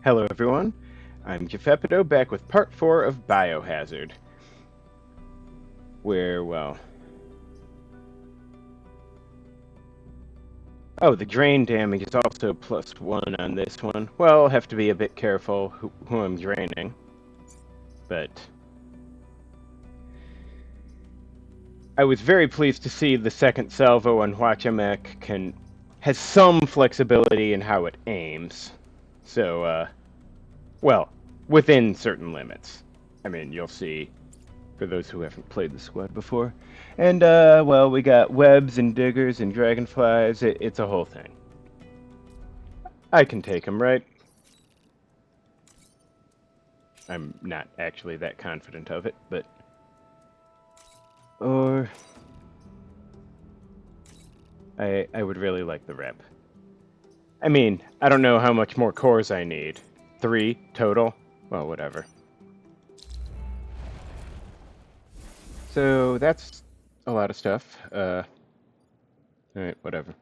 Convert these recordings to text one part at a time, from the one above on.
Hello everyone, I'm Jeffepido back with part 4 of Biohazard. Where, well... Oh, the drain damage is also +1 on this one. Well, I'll have to be a bit careful who I'm draining. But... I was very pleased to see the second salvo on Watchtower has some flexibility in how it aims. So, well, within certain limits. I mean, you'll see, for those who haven't played the squad before. And, well, we got webs and diggers and dragonflies. It's a whole thing. I can take them, right? I'm not actually that confident of it, but... Or... I would really like the rep. I mean, I don't know how much more cores I need. 3 total? Well, whatever. So, that's a lot of stuff. Alright, whatever.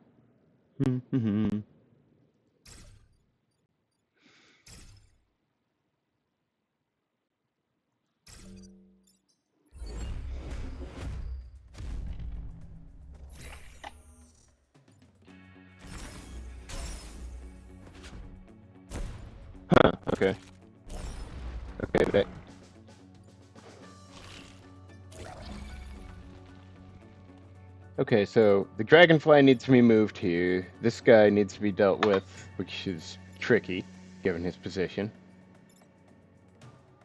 Huh, okay. Okay, that... Okay, so the dragonfly needs to be moved here. This guy needs to be dealt with, which is tricky, given his position.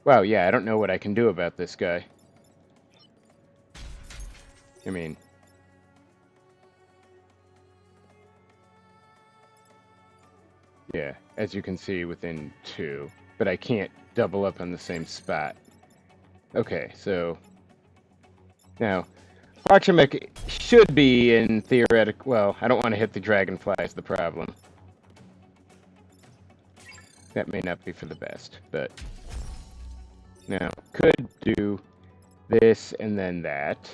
Wow, yeah, I don't know what I can do about this guy. I mean... Yeah, as you can see, within 2. But I can't double up on the same spot. Okay, so... Now, Watchtower should be in theoretic... Well, I don't want to hit the dragonfly is the problem. That may not be for the best, but... Now, could do this and then that.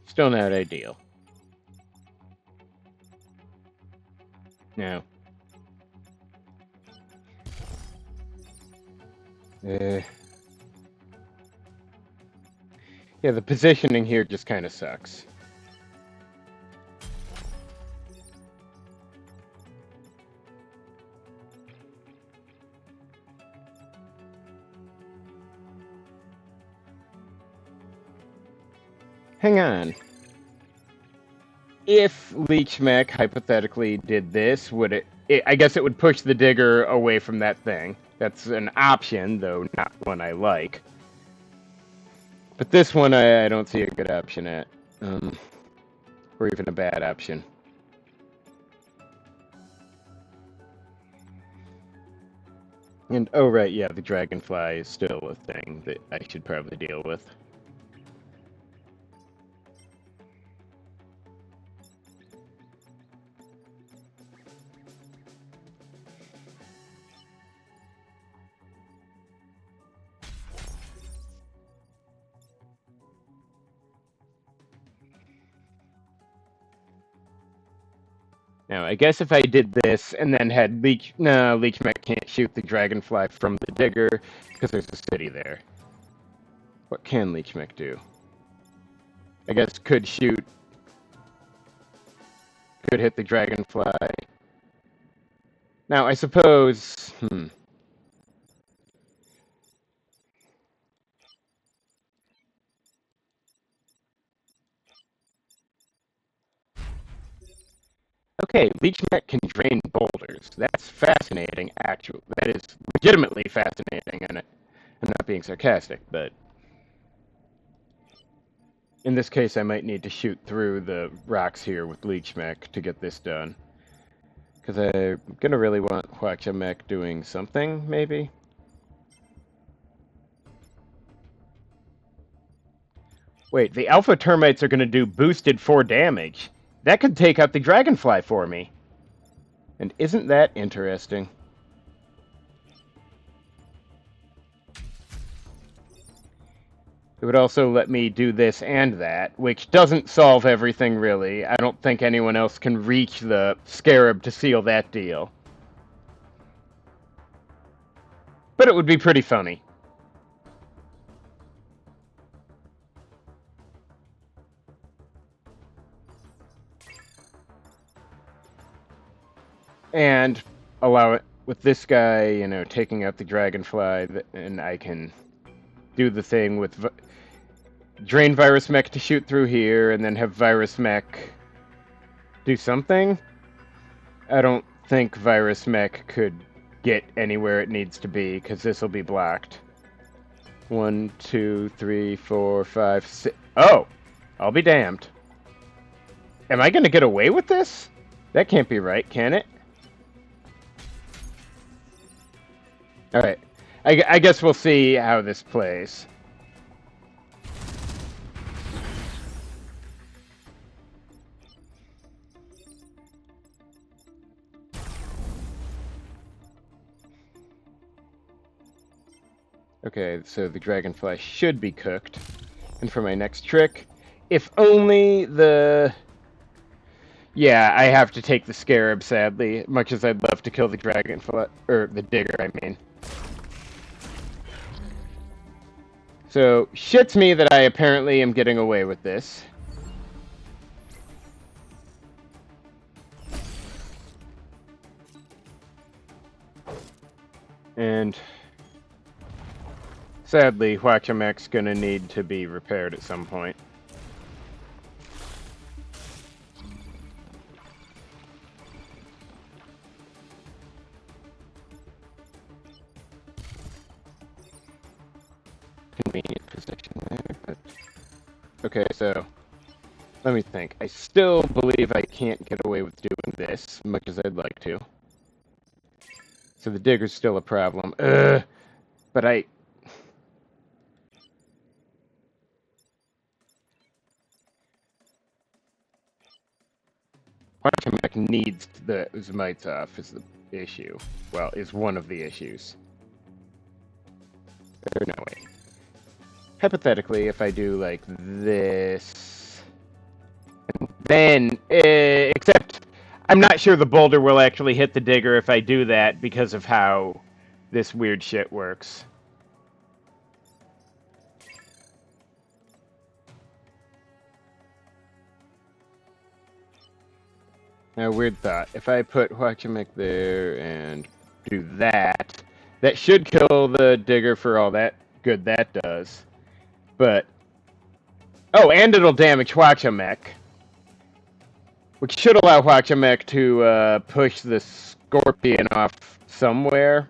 Still not ideal. Now. Yeah, the positioning here just kind of sucks. Hang on. If Leechmech hypothetically did this, would I guess it would push the digger away from that thing. That's an option, though not one I like. But this one I don't see a good option at. Or even a bad option. And, oh right, yeah, the dragonfly is still a thing that I should probably deal with. Now, I guess if I did this and then had Leechmech can't shoot the dragonfly from the digger because there's a city there. What can Leechmech do? I guess could hit the dragonfly. Now, I suppose, Okay, Leechmech can drain boulders. That's fascinating, actually. That is legitimately fascinating, and I'm not being sarcastic, but... In this case, I might need to shoot through the rocks here with Leechmech to get this done. Because I'm gonna really want Watchtower doing something, maybe? Wait, the Alpha Termites are gonna do boosted 4 damage. That could take out the dragonfly for me. And isn't that interesting? It would also let me do this and that, which doesn't solve everything, really. I don't think anyone else can reach the scarab to seal that deal. But it would be pretty funny. And allow it with this guy, you know, taking out the dragonfly, and I can do the thing with drain virus mech to shoot through here, and then have virus mech do something. I don't think virus mech could get anywhere it needs to be, because this will be blocked. 1, 2, 3, 4, 5, 6. Oh! I'll be damned. Am I going to get away with this? That can't be right, can it? Alright. I guess we'll see how this plays. Okay, so the dragonfly should be cooked. And for my next trick, if only the... Yeah, I have to take the scarab, sadly, much as I'd love to kill the dragonfly, or the digger, I mean. So, shits me that I apparently am getting away with this. And sadly, Huachamek's gonna need to be repaired at some point. Convenient position there, but... Okay, so... Let me think. I still believe I can't get away with doing this, much as I'd like to. So the digger's still a problem. But I... Huachamek needs those mites off is the issue. Well, is one of the issues. Or no, wait. Hypothetically, if I do like this... And then, except... I'm not sure the boulder will actually hit the digger if I do that because of how this weird shit works. Now, weird thought. If I put Huachamek there and do that, that should kill the digger for all that good that does. But... Oh, and it'll damage Huachamek. Which should allow Huachamek to push the scorpion off somewhere.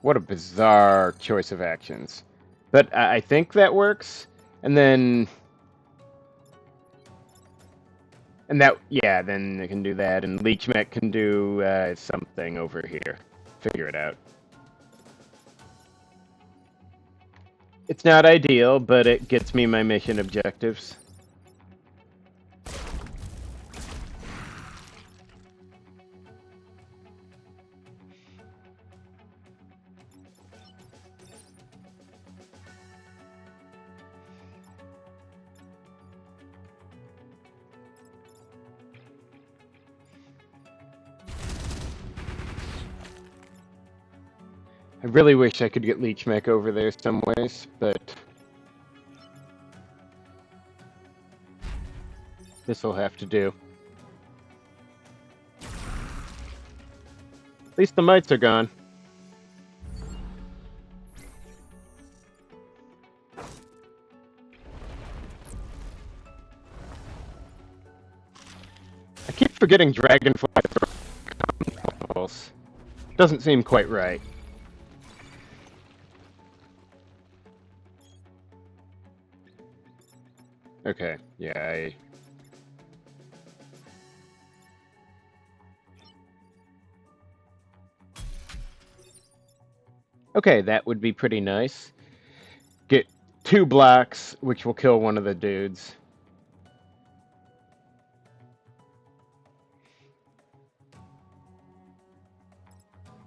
What a bizarre choice of actions. But I think that works. And then... And that, yeah, then they can do that. And Leechmech can do something over here. Figure it out. It's not ideal, but it gets me my mission objectives. I really wish I could get Leechmech over there some ways, but... This'll have to do. At least the mites are gone. I keep forgetting Dragonfly balls. Doesn't seem quite right. Okay, yeah, Okay, that would be pretty nice. Get 2 blocks, which will kill one of the dudes.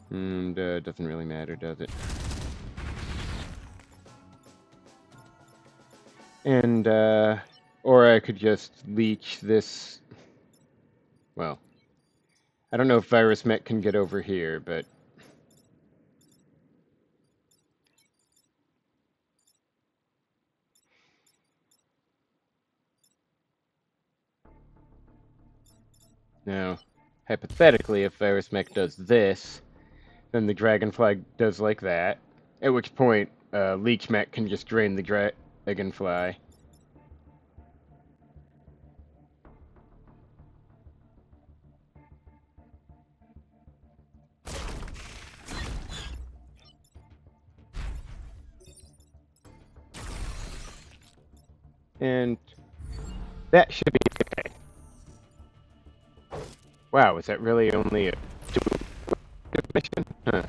And doesn't really matter, does it? And, or I could just leech this. Well, I don't know if Virus Mech can get over here, but. Now, hypothetically, if Virus Mech does this, then the Dragonfly does like that. At which point, Leech Mech can just drain the Dragonfly. And that should be okay. Wow, is that really only a mission? Huh.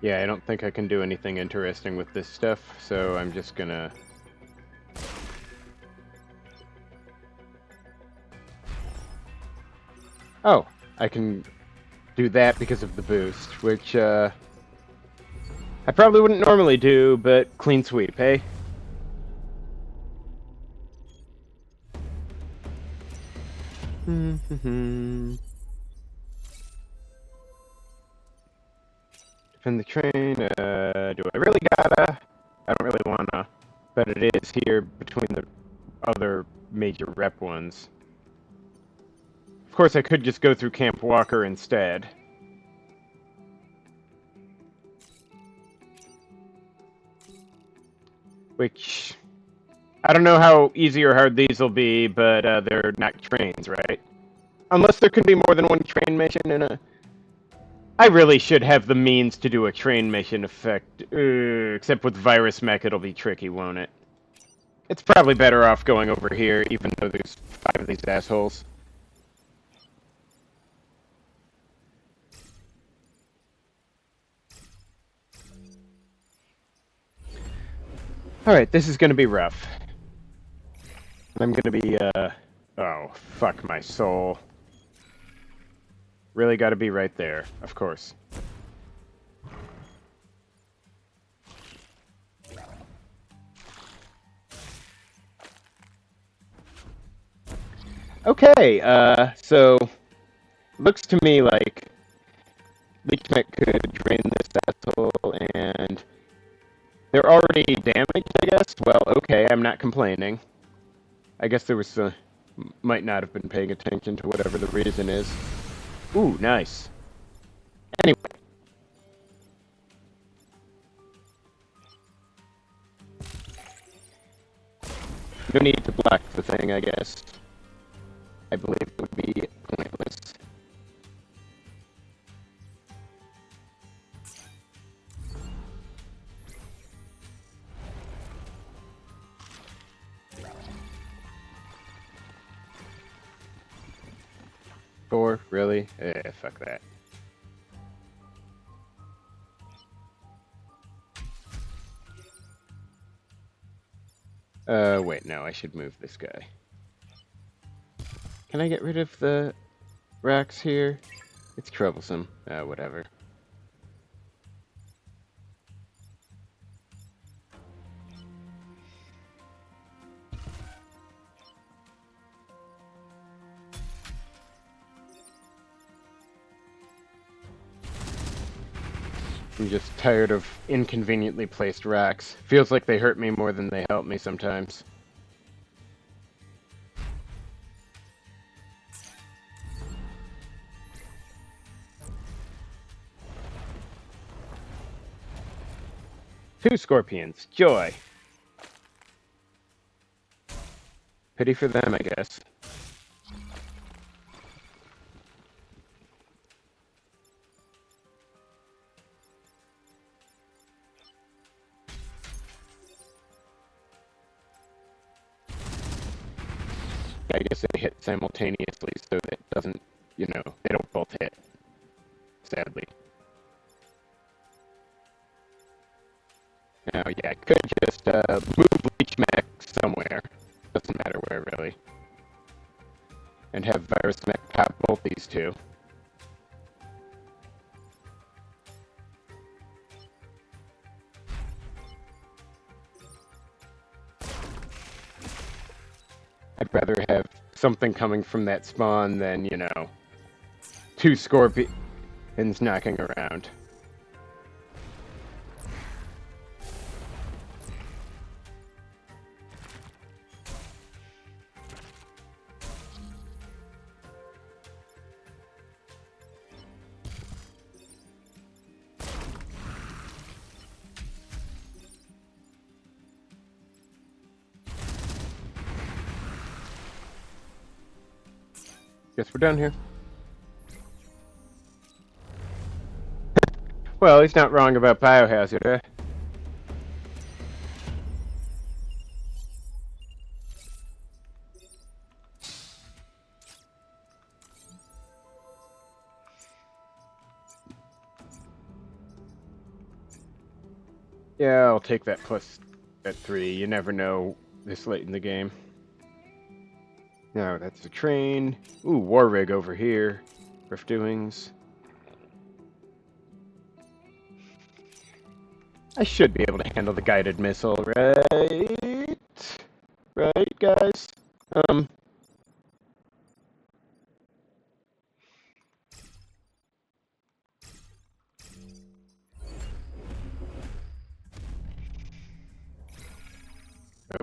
Yeah, I don't think I can do anything interesting with this stuff, so I'm just gonna... Oh, I can do that because of the boost, which, I probably wouldn't normally do, but clean sweep, hey? Defend the train, do I really gotta? I don't really wanna, but it is here between the other major rep ones. Of course, I could just go through Camp Walker instead. Which, I don't know how easy or hard these will be, but they're not trains, right? Unless there can be more than one train mission in a... I really should have the means to do a train mission effect. Except with Virus Mech, it'll be tricky, won't it? It's probably better off going over here, even though there's 5 of these assholes. Alright, this is gonna be rough. I'm gonna be, oh, fuck my soul. Really gotta be right there, of course. Okay, so... Looks to me like... Leech Mech could drain this asshole, and... They're already damaged, I guess? Well, okay, I'm not complaining. I guess there was might not have been paying attention to whatever the reason is. Ooh, nice. Anyway. No need to block the thing, I guess. I believe it would be pointless. Four, really? Fuck that. Wait, no, I should move this guy. Can I get rid of the racks here? It's troublesome. Whatever. I'm just tired of inconveniently placed racks. Feels like they hurt me more than they help me sometimes. Two scorpions. Joy. Pity for them, I guess. I guess they hit simultaneously, so that doesn't, they don't both hit, sadly. Now, yeah, I could just move Leech Mech somewhere. Doesn't matter where, really. And have Virus Mech pop both these two. I'd rather have something coming from that spawn than, two Scorpions knocking around. Guess we're done here. Well, he's not wrong about Biohazard, eh? Yeah, I'll take that plus at 3. You never know this late in the game. Now, that's the train. Ooh, War Rig over here. Rift Doings. I should be able to handle the guided missile, right? Right, guys? Oh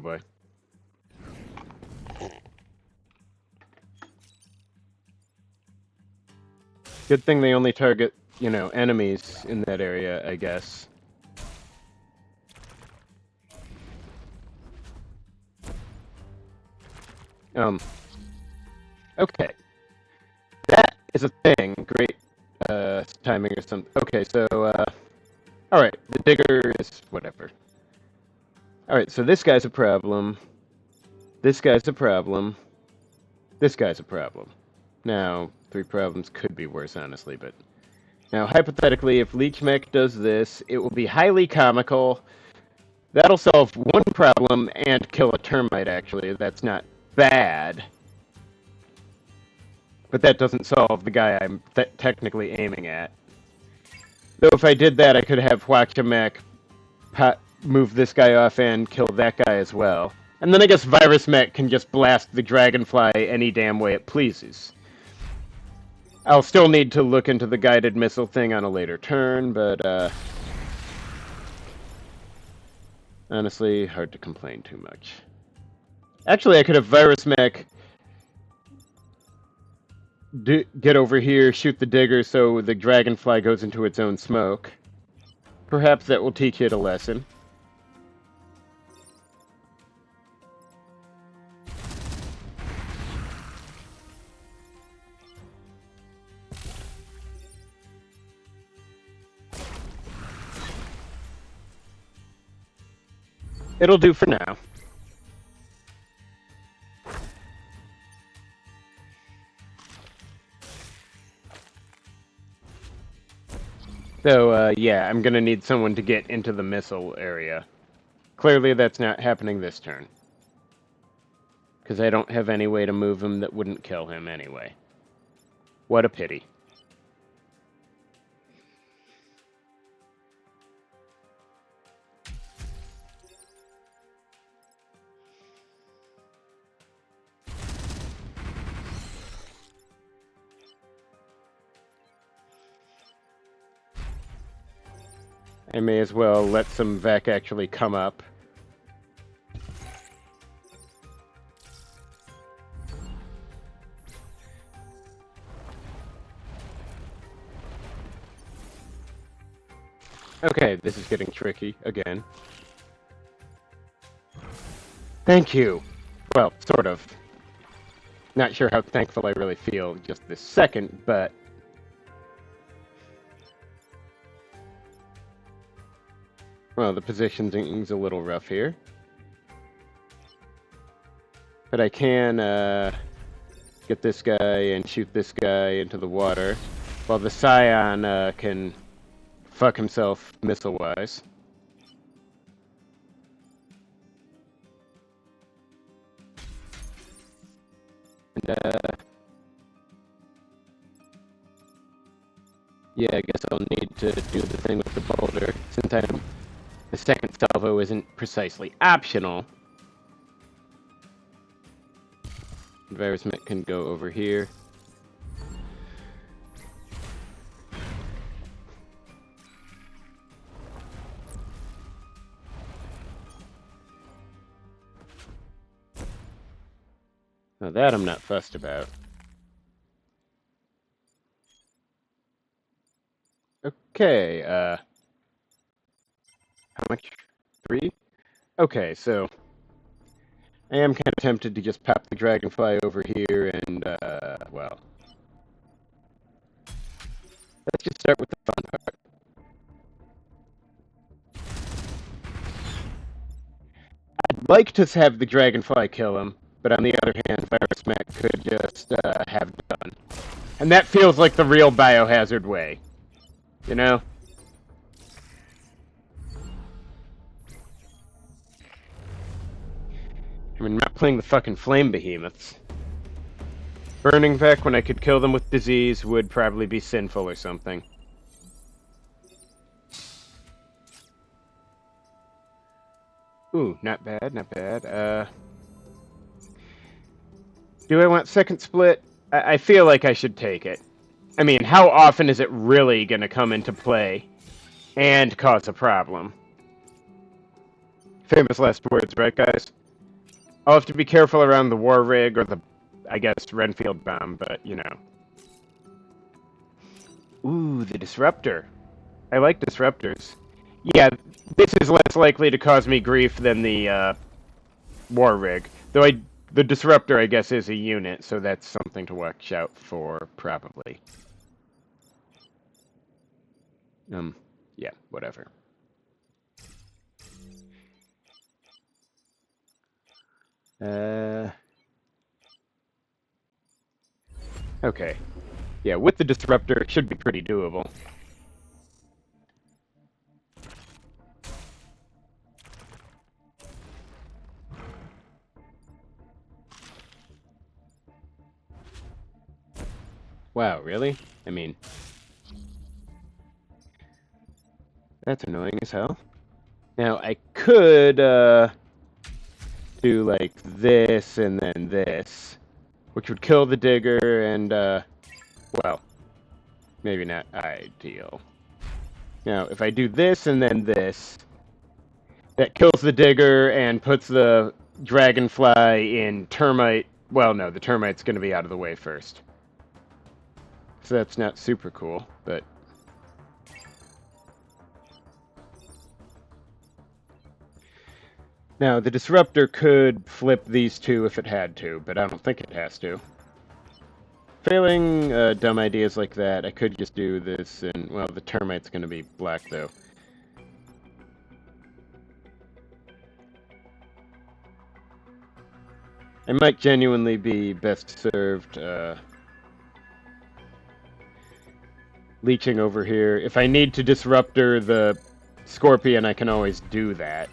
boy. Good thing they only target, enemies in that area, I guess. Okay. That is a thing. Great, timing or something. Okay, so, alright, the digger is whatever. Alright, so this guy's a problem. This guy's a problem. This guy's a problem. Now, 3 problems could be worse, honestly, but... Now, hypothetically, if Leech Mech does this, it will be highly comical. That'll solve one problem and kill a termite, actually. That's not bad. But that doesn't solve the guy I'm technically aiming at. Though if I did that, I could have Mech move this guy off and kill that guy as well. And then I guess Virus Mech can just blast the Dragonfly any damn way it pleases. I'll still need to look into the guided missile thing on a later turn, but, honestly, hard to complain too much. Actually, I could have Virus Mech get over here, shoot the digger so the Dragonfly goes into its own smoke. Perhaps that will teach it a lesson. It'll do for now. So, yeah, I'm gonna need someone to get into the missile area. Clearly that's not happening this turn. Because I don't have any way to move him that wouldn't kill him anyway. What a pity. I may as well let some Vec actually come up. Okay, this is getting tricky again. Thank you. Well, sort of. Not sure how thankful I really feel just this second, but... Well, the positioning's a little rough here. But I can get this guy and shoot this guy into the water, while the Scion can fuck himself missile-wise. And, yeah, I guess I'll need to do the thing with the boulder, since the second salvo isn't precisely optional. Virusmet can go over here. Now that I'm not fussed about. Okay, how much? 3? Okay, so I am kind of tempted to just pop the dragonfly over here and, well, let's just start with the fun part. I'd like to have the dragonfly kill him, but on the other hand, Virusmet could just, have done. And that feels like the real Biohazard way. You know? I mean, I'm not playing the fucking flame behemoths. Burning Vec when I could kill them with disease would probably be sinful or something. Ooh, not bad, not bad. Do I want second split? I feel like I should take it. I mean, how often is it really gonna come into play and cause a problem? Famous last words, right, guys? I'll have to be careful around the war rig or the, I guess, Renfield bomb, but, you know. Ooh, the disruptor. I like disruptors. Yeah, this is less likely to cause me grief than the, war rig. Though the disruptor, I guess, is a unit, so that's something to watch out for, probably. Yeah, whatever. Okay. Yeah, with the disruptor, it should be pretty doable. Wow, really? I mean, that's annoying as hell. Now, I could, do, like, this and then this, which would kill the digger and, well, maybe not ideal. Now, if I do this and then this, that kills the digger and puts the dragonfly in termite. Well, no, the termite's going to be out of the way first. So that's not super cool, but... Now, the disruptor could flip these two if it had to, but I don't think it has to. Failing dumb ideas like that, I could just do this, and, well, the termite's going to be black, though. I might genuinely be best served, leeching over here. If I need to disruptor the scorpion, I can always do that.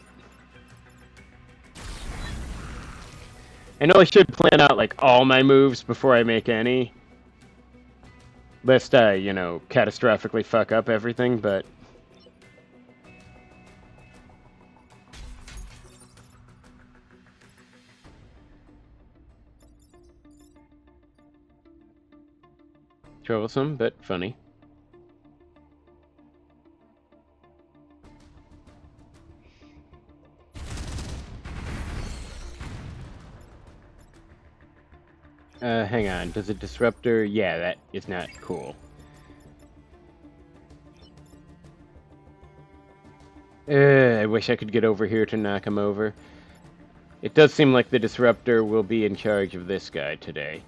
I know I should plan out, like, all my moves before I make any. Lest I, you know, catastrophically fuck up everything, but... troublesome, but funny. Hang on. Does a disruptor... Yeah, that is not cool. I wish I could get over here to knock him over. It does seem like the disruptor will be in charge of this guy today.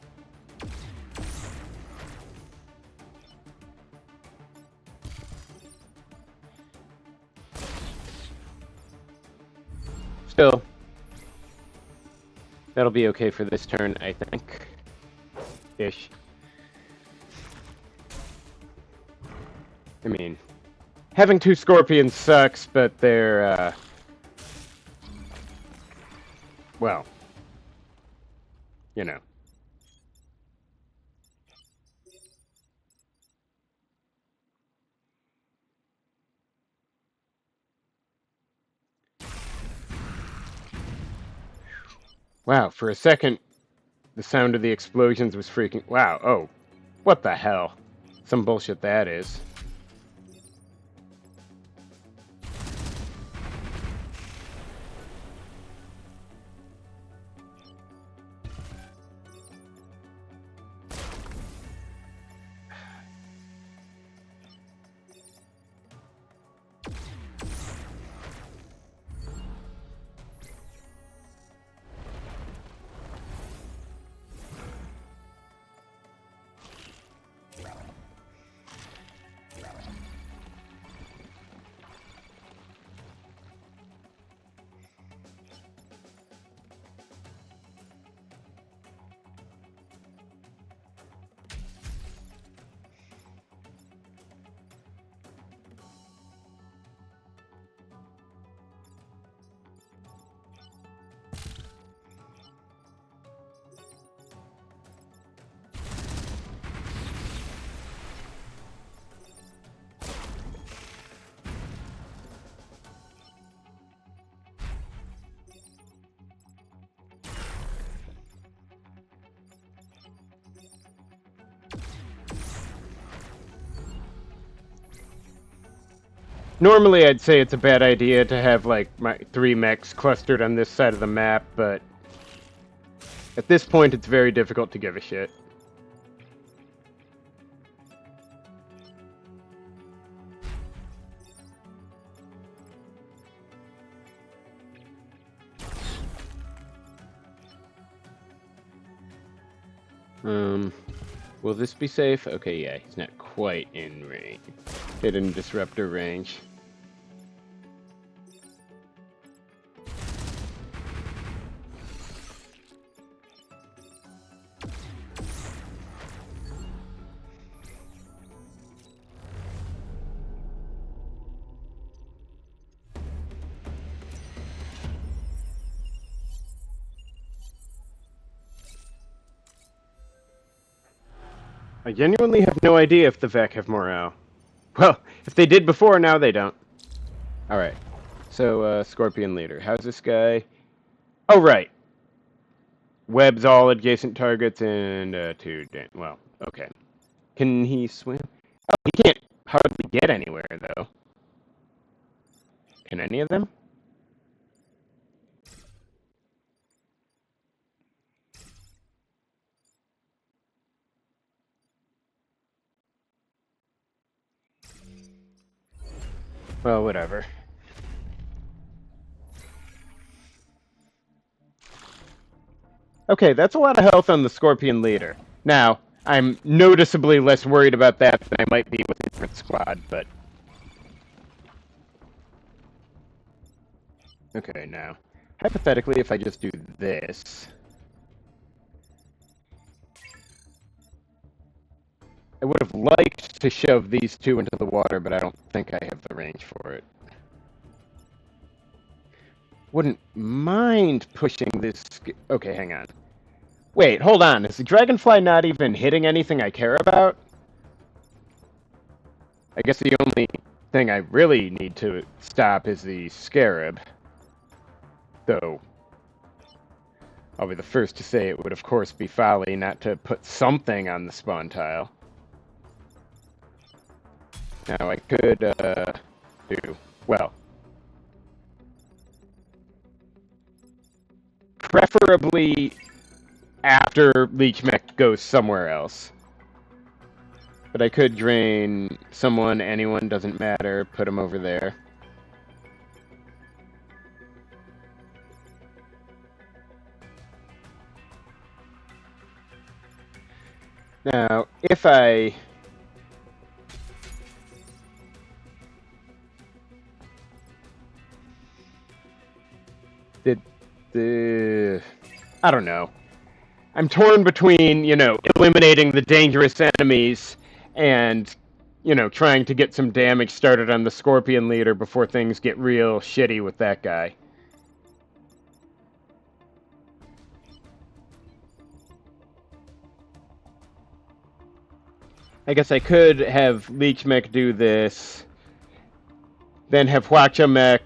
Still. That'll be okay for this turn, I think. Ish. I mean, having 2 scorpions sucks, but they're, well, you know. Wow, for a second, the sound of the explosions was freaking... Wow, oh, what the hell? Some bullshit that is. Normally, I'd say it's a bad idea to have, like, my 3 mechs clustered on this side of the map, but at this point, it's very difficult to give a shit. Will this be safe? Okay, yeah, he's not quite in range. Hidden disruptor range. I genuinely have no idea if the Vec have morale. Well, if they did before, now they don't. Alright. So, Scorpion Leader. How's this guy? Oh, right. Webs all adjacent targets and, well, okay. Can he swim? Oh, he can't hardly get anywhere, though. Can any of them? Well, whatever. Okay, that's a lot of health on the Scorpion Leader. Now, I'm noticeably less worried about that than I might be with a different squad, but... Okay, now, hypothetically, if I just do this... I would have liked to shove these 2 into the water, but I don't think I have the range for it. Wouldn't mind pushing this... Okay, hang on. Wait, hold on. Is the Dragonfly not even hitting anything I care about? I guess the only thing I really need to stop is the Scarab. Though, I'll be the first to say it would of course be folly not to put something on the spawn tile. Now I could, do... well... preferably after Leech Mech goes somewhere else. But I could drain someone, anyone, doesn't matter, put them over there. Now, if I... did the... I don't know. I'm torn between, eliminating the dangerous enemies and, trying to get some damage started on the Scorpion Leader before things get real shitty with that guy. I guess I could have Leech Mech do this, then have Hwacha Mech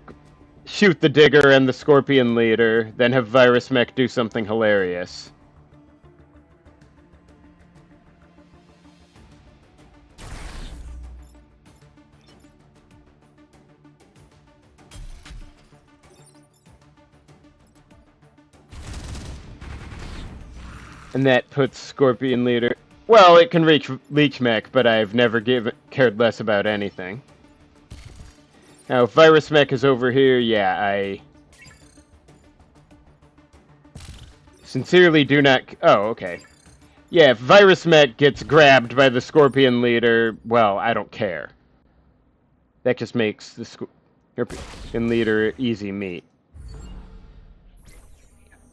shoot the Digger and the Scorpion Leader, then have Virus Mech do something hilarious. And that puts Scorpion Leader... Well, it can reach Leech Mech, but I've never cared less about anything. Now, if Virus Mech is over here, yeah, I sincerely do not... Oh, okay. Yeah, if Virus Mech gets grabbed by the Scorpion Leader, well, I don't care. That just makes the Scorpion Leader easy meat.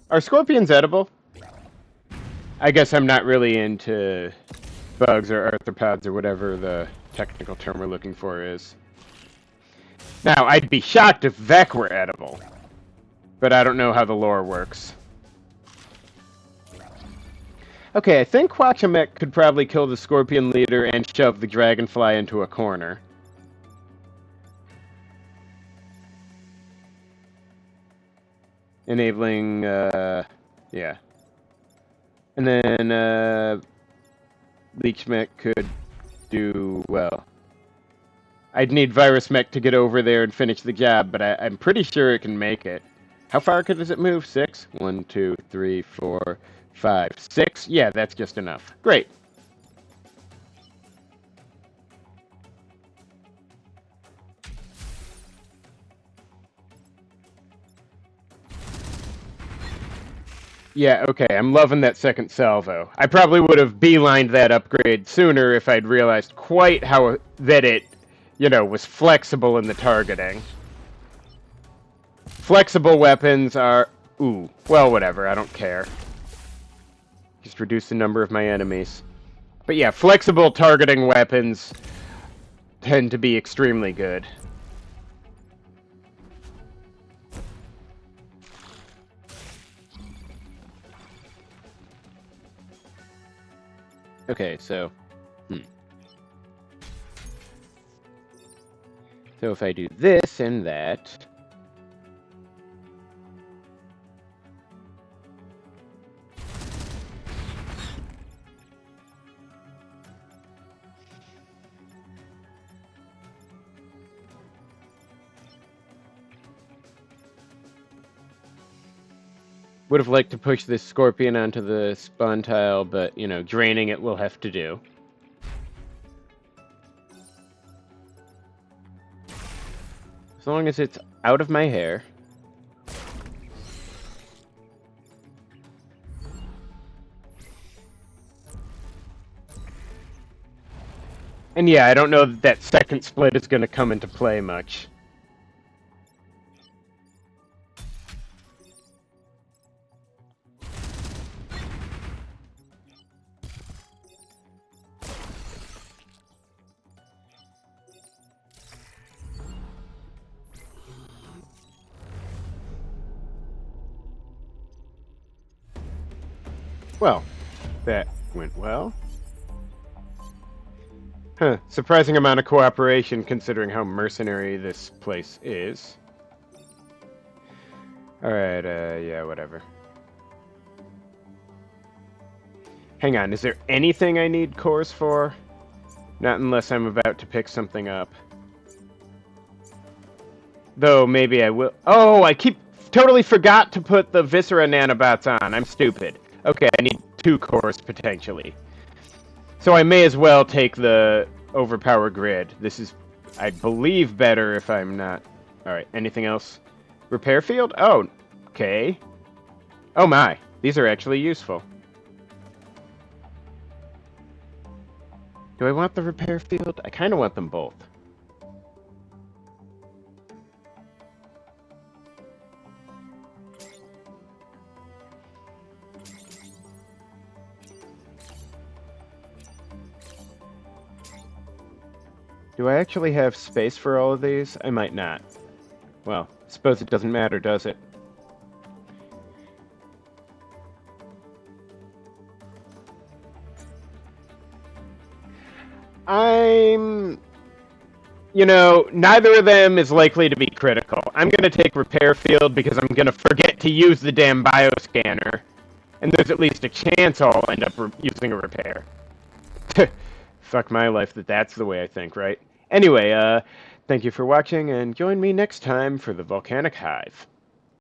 Are scorpions edible? I guess I'm not really into bugs or arthropods or whatever the technical term we're looking for is. Now, I'd be shocked if Vec were edible, but I don't know how the lore works. Okay, I think Hwacha Mech could probably kill the Scorpion Leader and shove the Dragonfly into a corner. Enabling, yeah. And then, Leech Mech could do, well... I'd need Virus Mech to get over there and finish the job, but I'm pretty sure it can make it. How far does it move? 6? 1, 2, 3, 4, 5, 6? Yeah, that's just enough. Great. Yeah, okay, I'm loving that second salvo. I probably would have beelined that upgrade sooner if I'd realized quite how that it, was flexible in the targeting. Flexible weapons are... Ooh, well, whatever, I don't care. Just reduce the number of my enemies. But yeah, flexible targeting weapons tend to be extremely good. Okay, so... So if I do this and that... Would have liked to push this Scorpion onto the spawn tile, but, draining it will have to do. As long as it's out of my hair. And yeah, I don't know that second split is going to come into play much. Well, that went well. Huh, surprising amount of cooperation considering how mercenary this place is. Alright, yeah, whatever. Hang on, is there anything I need cores for? Not unless I'm about to pick something up. Though, maybe I will... Oh, I totally forgot to put the Viscera nanobots on. I'm stupid. Okay, I need 2 cores, potentially. So I may as well take the Overpower Grid. This is, I believe, better if I'm not... Alright, anything else? Repair Field? Oh, okay. Oh my, these are actually useful. Do I want the Repair Field? I kind of want them both. Do I actually have space for all of these? I might not. Well, I suppose it doesn't matter, does it? I'm... neither of them is likely to be critical. I'm going to take repair field because I'm going to forget to use the damn bioscanner. And there's at least a chance I'll end up using a repair. Fuck my life that's the way I think, right? Anyway, thank you for watching, and join me next time for the Volcanic Hive.